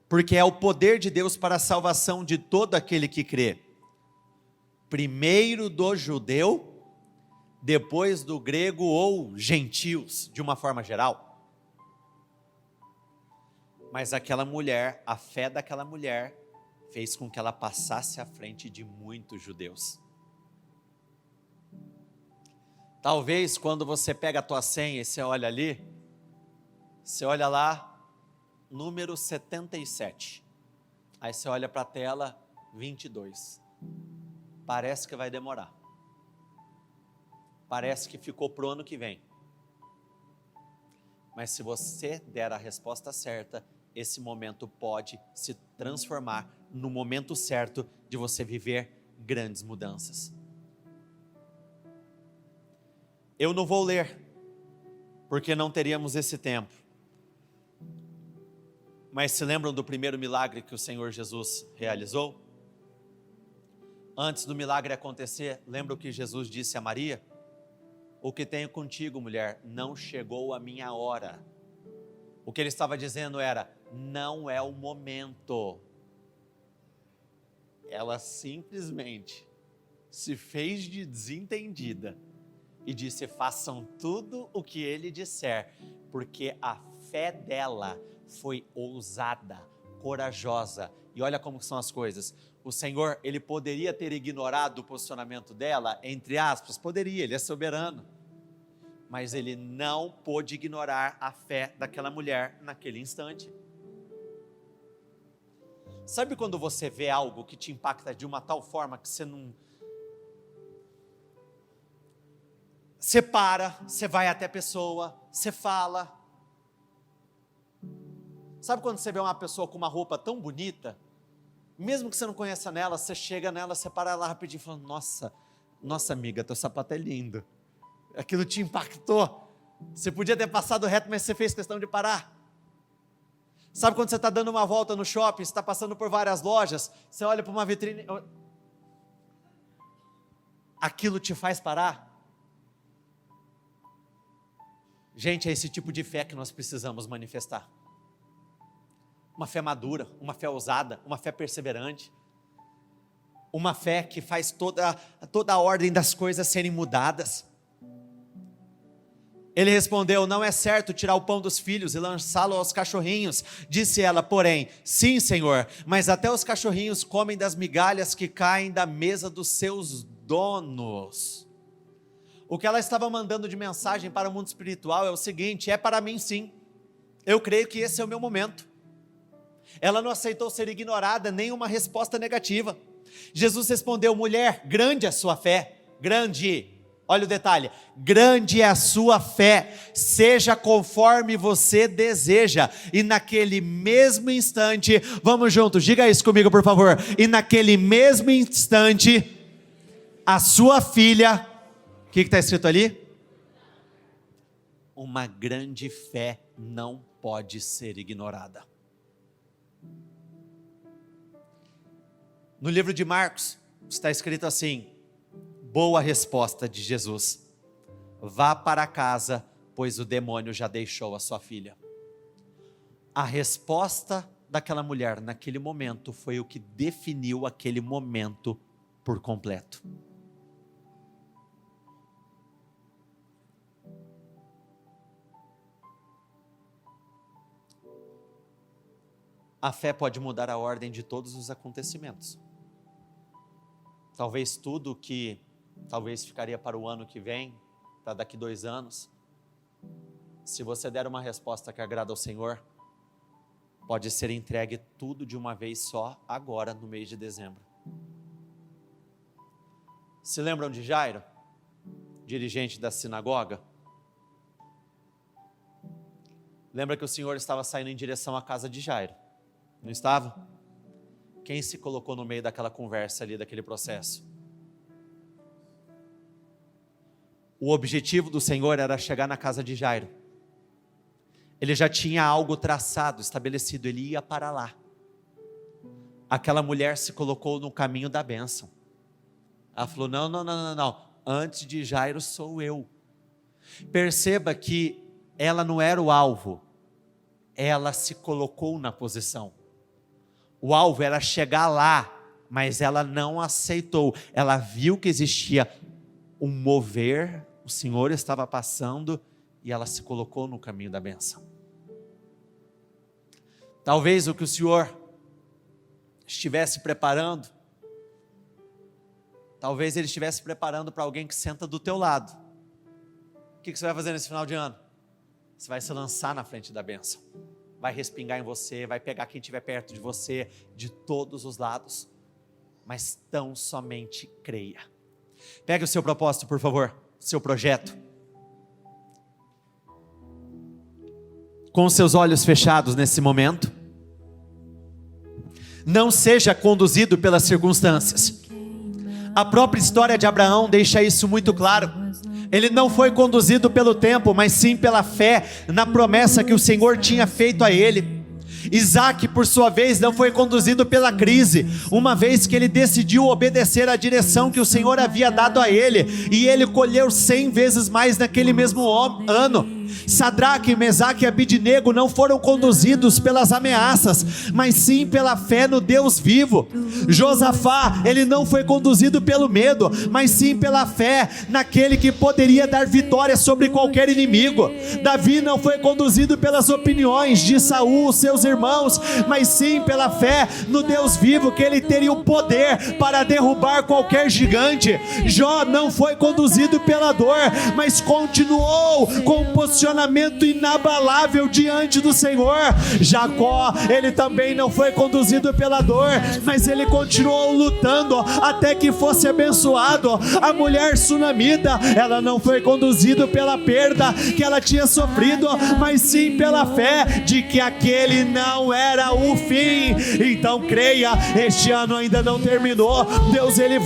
porque é o poder de Deus para a salvação de todo aquele que crê. Primeiro do judeu, depois do grego ou gentios, de uma forma geral. Mas aquela mulher, a fé daquela mulher, fez com que ela passasse à frente de muitos judeus. Talvez quando você pega a tua senha e você olha ali, você olha lá, número 77. Aí você olha para a tela, 22. Parece que vai demorar. Parece que ficou para o ano que vem. Mas se você der a resposta certa, esse momento pode se transformar no momento certo de você viver grandes mudanças. Eu não vou ler, porque não teríamos esse tempo. Mas se lembram do primeiro milagre que o Senhor Jesus realizou? Antes do milagre acontecer, lembra o que Jesus disse a Maria? O que tenho contigo, mulher, não chegou a minha hora. O que ele estava dizendo era, não é o momento. Ela simplesmente se fez de desentendida e disse, façam tudo o que ele disser, porque a fé dela foi ousada, corajosa. E olha como são as coisas. O Senhor, ele poderia ter ignorado o posicionamento dela, entre aspas, poderia, ele é soberano. Mas ele não pôde ignorar a fé daquela mulher naquele instante. Sabe quando você vê algo que te impacta de uma tal forma que você não... Você para, você vai até a pessoa, você fala. Sabe quando você vê uma pessoa com uma roupa tão bonita, mesmo que você não conheça nela, você chega nela, você para lá rapidinho e fala, nossa amiga, teu sapato é lindo. Aquilo te impactou. Você podia ter passado reto, mas você fez questão de parar. Sabe quando você está dando uma volta no shopping, você está passando por várias lojas, você olha para uma vitrine, aquilo te faz parar? Gente, é esse tipo de fé que nós precisamos manifestar. Uma fé madura, uma fé ousada, uma fé perseverante. Uma fé que faz toda a ordem das coisas serem mudadas. Ele respondeu, não é certo tirar o pão dos filhos e lançá-lo aos cachorrinhos. Disse ela, porém, sim, Senhor, mas até os cachorrinhos comem das migalhas que caem da mesa dos seus donos. O que ela estava mandando de mensagem para o mundo espiritual é o seguinte, é para mim sim. Eu creio que esse é o meu momento. Ela não aceitou ser ignorada, nem uma resposta negativa. Jesus respondeu, mulher, grande é a sua fé, grande. Olha o detalhe, grande é a sua fé, seja conforme você deseja. E naquele mesmo instante, vamos juntos, diga isso comigo por favor. E naquele mesmo instante, a sua filha, o que está escrito ali? Uma grande fé não pode ser ignorada. No livro de Marcos, está escrito assim, boa resposta de Jesus, vá para casa, pois o demônio já deixou a sua filha. A resposta daquela mulher naquele momento foi o que definiu aquele momento por completo. A fé pode mudar a ordem de todos os acontecimentos. Talvez tudo que talvez ficaria para o ano que vem, para daqui 2 anos, se você der uma resposta que agrada ao Senhor, pode ser entregue tudo de uma vez só, agora no mês de dezembro. Se lembram de Jairo, dirigente da sinagoga? Lembra que o Senhor estava saindo em direção à casa de Jairo, não estava? Quem se colocou no meio daquela conversa ali, daquele processo? O objetivo do Senhor era chegar na casa de Jairo. Ele já tinha algo traçado, estabelecido, ele ia para lá. Aquela mulher se colocou no caminho da bênção. Ela falou, não, antes de Jairo sou eu. Perceba que ela não era o alvo, ela se colocou na posição. O alvo era chegar lá, mas ela não aceitou. Ela viu que existia um mover, o Senhor estava passando e ela se colocou no caminho da bênção. Talvez o que o Senhor estivesse preparando, talvez Ele estivesse preparando para alguém que senta do teu lado. O que você vai fazer nesse final de ano? Você vai se lançar na frente da bênção, vai respingar em você, vai pegar quem estiver perto de você, de todos os lados, mas tão somente creia. Pegue o seu propósito, por favor, seu projeto, com os seus olhos fechados nesse momento. Não seja conduzido pelas circunstâncias. A própria história de Abraão deixa isso muito claro. Ele não foi conduzido pelo tempo, mas sim pela fé na promessa que o Senhor tinha feito a ele. Isaac, por sua vez, não foi conduzido pela crise, uma vez que ele decidiu obedecer à direção que o Senhor havia dado a ele, e ele colheu 100 vezes mais naquele mesmo ano. Sadraque, Mesaque e Abidnego não foram conduzidos pelas ameaças, mas sim pela fé no Deus vivo. Josafá, ele não foi conduzido pelo medo, mas sim pela fé naquele que poderia dar vitória sobre qualquer inimigo. Davi não foi conduzido pelas opiniões de Saul, seus irmãos, mas sim pela fé no Deus vivo, que ele teria o poder para derrubar qualquer gigante. Jó não foi conduzido pela dor, mas continuou com um posicionamento inabalável diante do Senhor. Jacó, ele também não foi conduzido pela dor, mas ele continuou lutando até que fosse abençoado. A mulher sunamita, ela não foi conduzida pela perda que ela tinha sofrido, mas sim pela fé de que aquele não era o fim. Então creia, este ano ainda não terminou. Deus, ele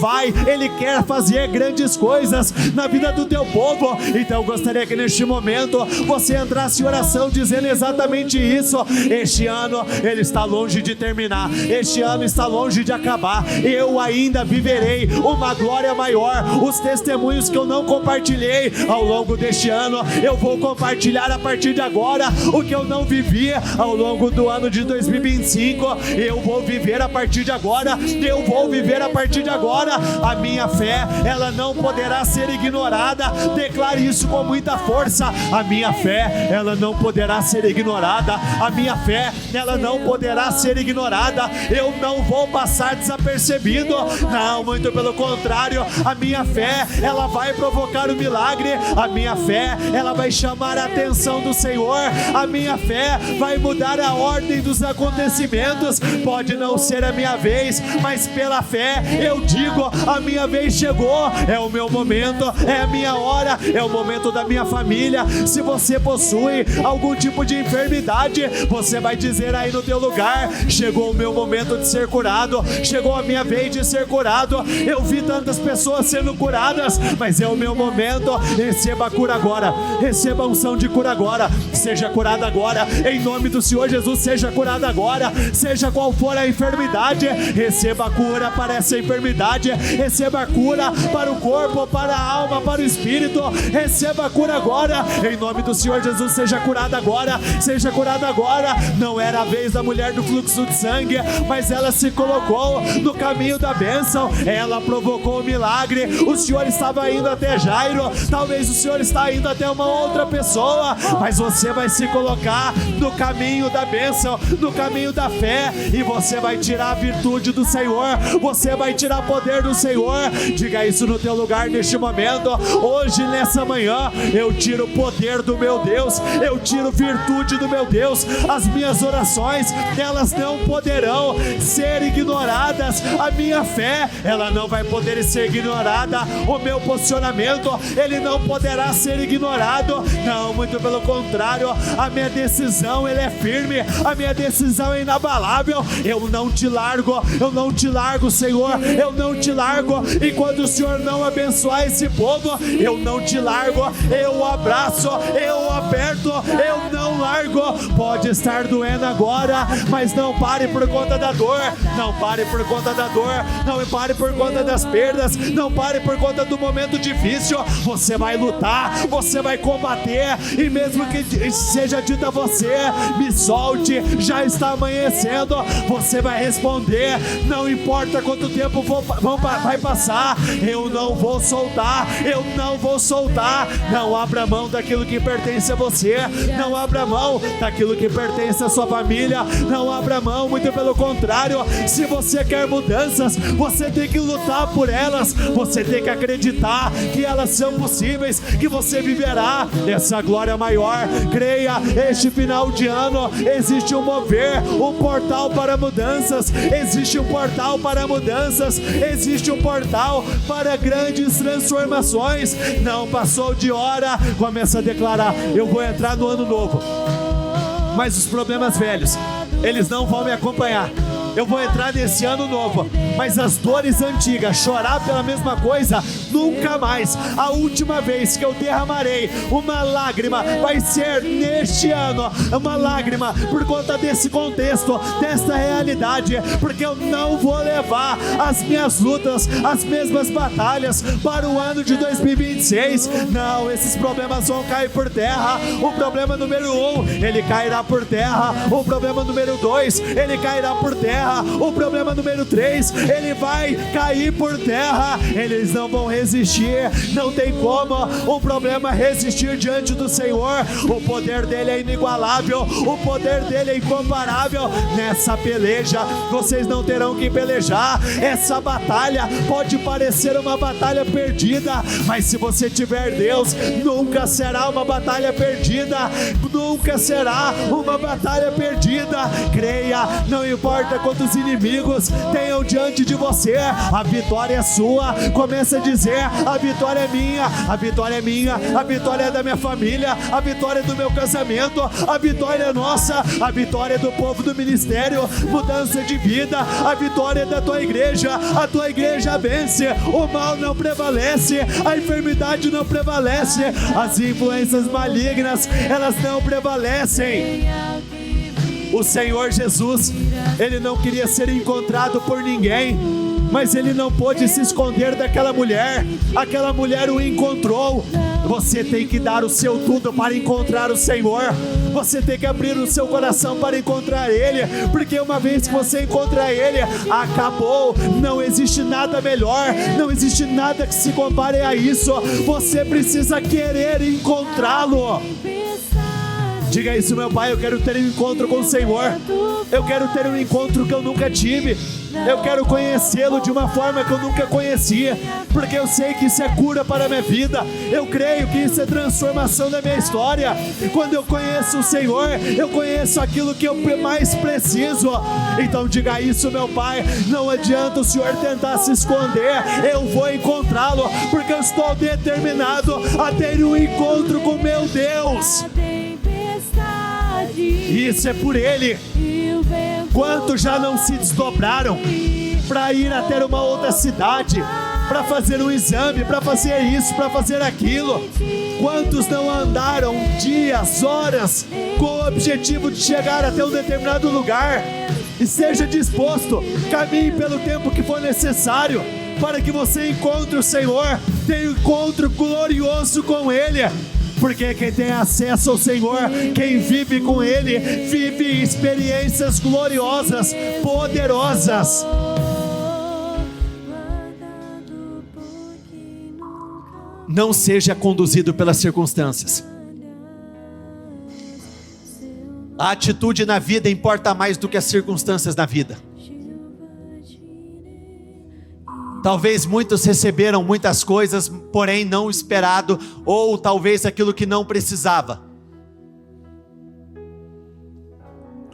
quer fazer grandes coisas na vida do teu povo. Então eu gostaria que neste momento você entrasse em oração dizendo exatamente isso. Este ano ele está longe de terminar, este ano está longe de acabar. Eu ainda viverei uma glória maior. Os testemunhos que eu não compartilhei ao longo deste ano, eu vou compartilhar a partir de agora. O que eu não vivi ao longo do ano de 2025, eu vou viver a partir de agora. Eu vou viver a partir de agora. A minha fé, ela não poderá ser ignorada. Declare isso com muita força. A minha fé, ela não poderá ser ignorada. A minha fé, ela não poderá ser ignorada. Eu não vou passar desapercebido. Não, muito pelo contrário. A minha fé, ela vai provocar o milagre. A minha fé, ela vai chamar a atenção do Senhor. A minha fé vai mudar a ordem dos acontecimentos. Pode não ser a minha vez, mas pela fé eu digo, a minha vez chegou. É o meu momento, é a minha hora, é o momento da minha família. Se você possui algum tipo de enfermidade, você vai dizer aí no teu lugar: chegou o meu momento de ser curado, chegou a minha vez de ser curado. Eu vi tantas pessoas sendo curadas, mas é o meu momento. Receba a cura agora, receba a unção de cura agora. Seja curado agora, em nome do Senhor Jesus. Seja curado agora, seja qual for a enfermidade. Receba a cura para essa enfermidade, receba a cura para o corpo, para a alma, para o espírito. Receba a cura agora, em nome do Senhor Jesus. Seja curada agora, seja curada agora. Não era a vez da mulher do fluxo de sangue, mas ela se colocou no caminho da bênção. Ela provocou o milagre. O Senhor estava indo até Jairo, talvez o Senhor está indo até uma outra pessoa, mas você vai se colocar no caminho da bênção, no caminho da fé, e você vai tirar a virtude do Senhor, você vai tirar o poder do Senhor. Diga isso no teu lugar neste momento. Hoje, nessa manhã, eu tiro o poder do meu Deus, eu tiro virtude do meu Deus. As minhas orações, elas não poderão ser ignoradas. A minha fé, ela não vai poder ser ignorada. O meu posicionamento, ele não poderá ser ignorado. Não, muito pelo contrário. A minha decisão, ela é firme, a minha decisão é inabalável. Eu não te largo, eu não te largo, Senhor, eu não te largo. E quando o Senhor não abençoar esse povo, eu não te largo, eu abraço, eu aperto, eu não largo. Pode estar doendo agora, mas não pare por conta da dor. Não pare por conta da dor. Não pare por conta das perdas. Não pare por conta do momento difícil. Você vai lutar, você vai combater, e mesmo que seja dito a você: me solte, já está amanhecendo, você vai responder: não importa quanto tempo vai passar, eu não vou soltar, eu não vou soltar. Não abra mão daquilo que pertence a você, não abra mão daquilo que pertence à sua família, não abra mão, muito pelo contrário. Se você quer mudanças, você tem que lutar por elas, você tem que acreditar que elas são possíveis, que você viverá essa glória maior. Creia, este final de ano existe um mover, um portal para mudanças, existe um portal para mudanças, existe um portal para grandes transformações. Não passou de hora, começa a declarar: eu vou entrar no ano novo, mas os problemas velhos, eles não vão me acompanhar. Eu vou entrar nesse ano novo, mas as dores antigas, chorar pela mesma coisa, nunca mais. A última vez que eu derramarei uma lágrima vai ser neste ano, uma lágrima por conta desse contexto, dessa realidade, porque eu não vou levar as minhas lutas, as mesmas batalhas para o ano de 2026. Não, esses problemas vão cair por terra. O problema número 1, ele cairá por terra. O problema número 2, ele cairá por terra. O problema número 3, ele vai cair por terra. Eles não vão resistir. Não tem como um problema resistir diante do Senhor. O poder dele é inigualável, o poder dele é incomparável. Nessa peleja, vocês não terão que pelejar. Essa batalha pode parecer uma batalha perdida, mas se você tiver Deus, nunca será uma batalha perdida. Nunca será uma batalha perdida. Creia, não importa quantos inimigos tenham diante de você, a vitória é sua. Começa a dizer: a vitória é minha, a vitória é minha, a vitória é da minha família, a vitória é do meu casamento, a vitória é nossa, a vitória é do povo do ministério Mudança de Vida, a vitória é da tua igreja. A tua igreja vence, o mal não prevalece, a enfermidade não prevalece, as influências malignas, elas não prevalecem. O Senhor Jesus, ele não queria ser encontrado por ninguém, mas ele não pôde se esconder daquela mulher. Aquela mulher o encontrou. Você tem que dar o seu tudo para encontrar o Senhor. Você tem que abrir o seu coração para encontrar Ele, porque uma vez que você encontra Ele, acabou. Não existe nada melhor, não existe nada que se compare a isso. Você precisa querer encontrá-lo. Diga isso: meu Pai, eu quero ter um encontro com o Senhor. Eu quero ter um encontro que eu nunca tive. Eu quero conhecê-lo de uma forma que eu nunca conhecia, porque eu sei que isso é cura para a minha vida. Eu creio que isso é transformação da minha história. Quando eu conheço o Senhor, eu conheço aquilo que eu mais preciso. Então diga isso, meu Pai. Não adianta o Senhor tentar se esconder. Eu vou encontrá-lo, porque eu estou determinado a ter um encontro com meu Deus. Isso é por Ele. Quantos já não se desdobraram para ir até uma outra cidade, para fazer um exame, para fazer isso, para fazer aquilo? Quantos não andaram dias, horas, com o objetivo de chegar até um determinado lugar? Esteja disposto, caminhe pelo tempo que for necessário, para que você encontre o Senhor, tenha um encontro glorioso com Ele. Porque quem tem acesso ao Senhor, quem vive com Ele, vive experiências gloriosas, poderosas. Não seja conduzido pelas circunstâncias. A atitude na vida importa mais do que as circunstâncias na vida. Talvez muitos receberam muitas coisas, porém não esperado, ou talvez aquilo que não precisava.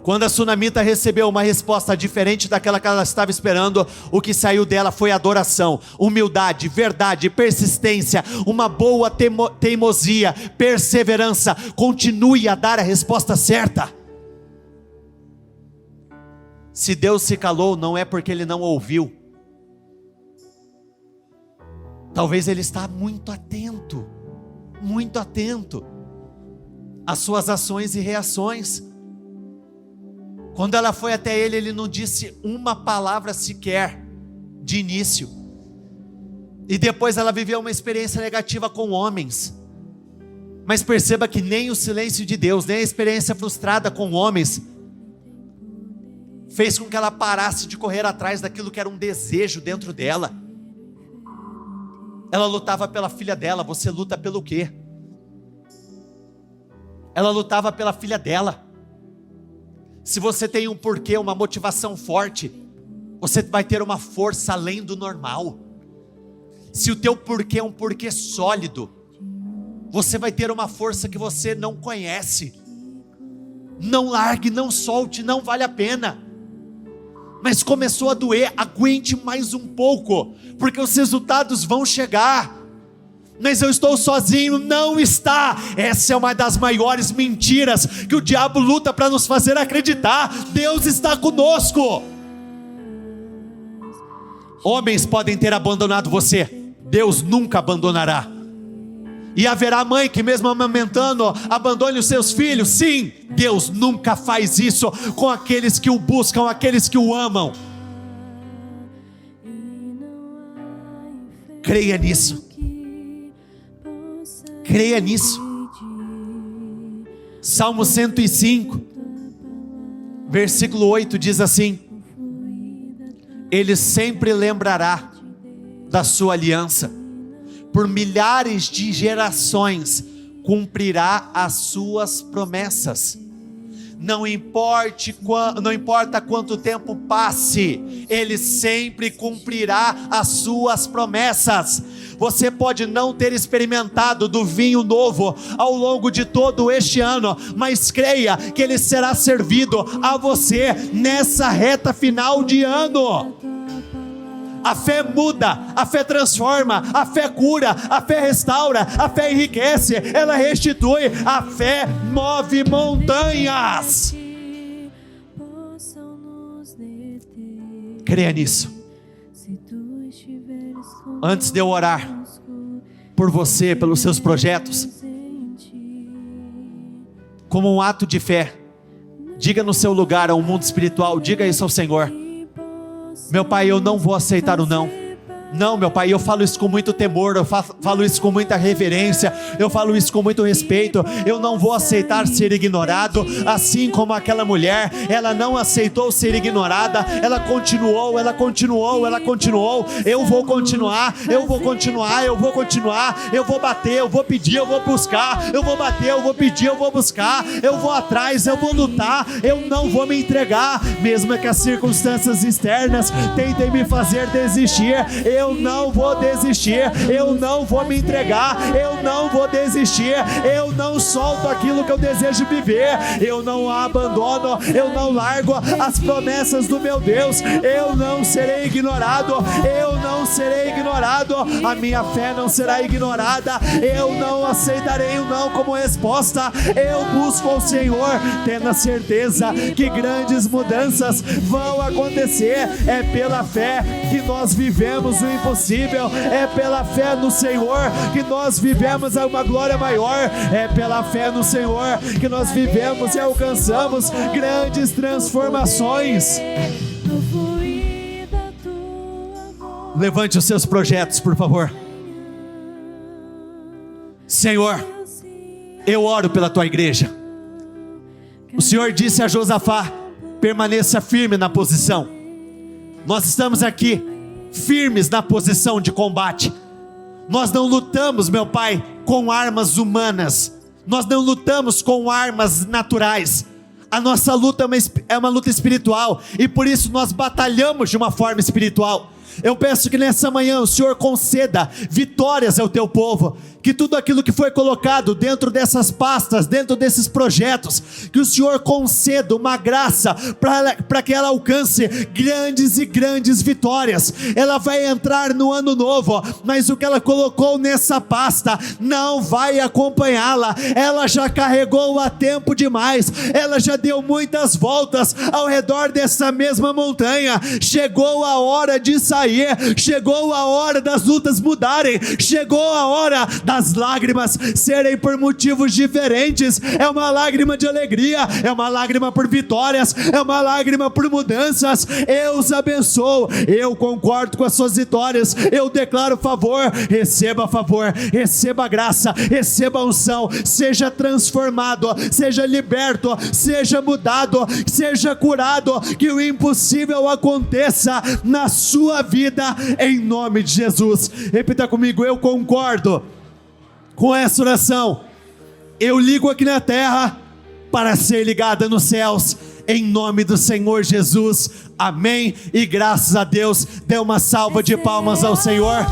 Quando a sunamita recebeu uma resposta diferente daquela que ela estava esperando, o que saiu dela foi adoração, humildade, verdade, persistência, uma boa teimosia, perseverança. Continue a dar a resposta certa. Se Deus se calou, não é porque Ele não ouviu. Talvez Ele está muito atento, muito atento. as suas ações e reações. Quando ela foi até ele, ele não disse uma palavra sequer de início. E depois ela viveu uma experiência negativa com homens. Mas perceba que nem o silêncio de Deus, nem a experiência frustrada com homens fez com que ela parasse de correr atrás daquilo que era um desejo dentro dela. Ela lutava pela filha dela. Você luta pelo quê? Ela lutava pela filha dela. Se você tem um porquê, uma motivação forte, você vai ter uma força além do normal. Se o teu porquê é um porquê sólido, você vai ter uma força que você não conhece. Não largue, não solte, não vale a pena. Mas começou a doer, aguente mais um pouco, porque os resultados vão chegar. Mas eu estou sozinho, não está. Essa é uma das maiores mentiras que o diabo luta para nos fazer acreditar. Deus está conosco. Homens podem ter abandonado você, Deus nunca abandonará. E haverá mãe que mesmo amamentando abandone os seus filhos. Sim, Deus nunca faz isso com aqueles que o buscam, aqueles que o amam. Creia nisso. Creia nisso. Salmo 105, versículo 8 diz assim: Ele sempre lembrará da sua aliança, por milhares de gerações cumprirá as suas promessas. Não importa quanto tempo passe, Ele sempre cumprirá as suas promessas. Você pode não ter experimentado do vinho novo ao longo de todo este ano, mas creia que ele será servido a você nessa reta final de ano. A fé muda, a fé transforma, a fé cura, a fé restaura, a fé enriquece, ela restitui, a fé move montanhas. Creia nisso. Antes de eu orar por você, pelos seus projetos, como um ato de fé, diga no seu lugar ao mundo espiritual, diga isso ao Senhor: meu Pai, eu não vou aceitar o não. Não, meu Pai, eu falo isso com muito temor, eu falo isso com muita reverência, eu falo isso com muito respeito. Eu não vou aceitar ser ignorado, assim como aquela mulher, ela não aceitou ser ignorada, ela continuou. Eu vou continuar, eu vou bater, eu vou pedir, eu vou buscar, eu vou bater, eu vou pedir, eu vou buscar, eu vou atrás, eu vou lutar, eu não vou me entregar, mesmo que as circunstâncias externas tentem me fazer desistir. Eu não vou desistir, eu não vou me entregar, eu não vou desistir, eu não solto aquilo que eu desejo viver, eu não abandono, eu não largo as promessas do meu Deus, eu não serei ignorado, a minha fé não será ignorada, eu não aceitarei o não como resposta, eu busco ao Senhor, tendo a certeza que grandes mudanças vão acontecer. É pela fé que nós vivemos o impossível, é pela fé no Senhor que nós vivemos uma glória maior, é pela fé no Senhor que nós vivemos e alcançamos grandes transformações. Levante os seus projetos, por favor. Senhor, eu oro pela tua igreja. O Senhor disse a Josafá: permaneça firme na posição. Nós estamos aqui firmes na posição de combate. Nós não lutamos, meu Pai, com armas humanas, nós não lutamos com armas naturais. A nossa luta é uma luta espiritual, e por isso nós batalhamos de uma forma espiritual. Eu peço que nessa manhã o Senhor conceda vitórias ao teu povo, que tudo aquilo que foi colocado dentro dessas pastas, dentro desses projetos, que o Senhor conceda uma graça para que ela alcance grandes e grandes vitórias. Ela vai entrar no ano novo, mas o que ela colocou nessa pasta não vai acompanhá-la. Ela já carregou há tempo demais, ela já deu muitas voltas ao redor dessa mesma montanha. Chegou a hora de sair sair, chegou a hora das lutas mudarem, chegou a hora das lágrimas serem por motivos diferentes. É uma lágrima de alegria, é uma lágrima por vitórias, é uma lágrima por mudanças. Eu os abençoo, eu concordo com as suas vitórias, eu declaro favor, receba graça, receba unção, seja transformado, seja liberto, seja mudado, seja curado, que o impossível aconteça na sua vida, em nome de Jesus. Repita comigo: eu concordo com essa oração, eu ligo aqui na terra para ser ligada nos céus, em nome do Senhor Jesus, amém, e graças a Deus. Dê uma salva de palmas ao Senhor.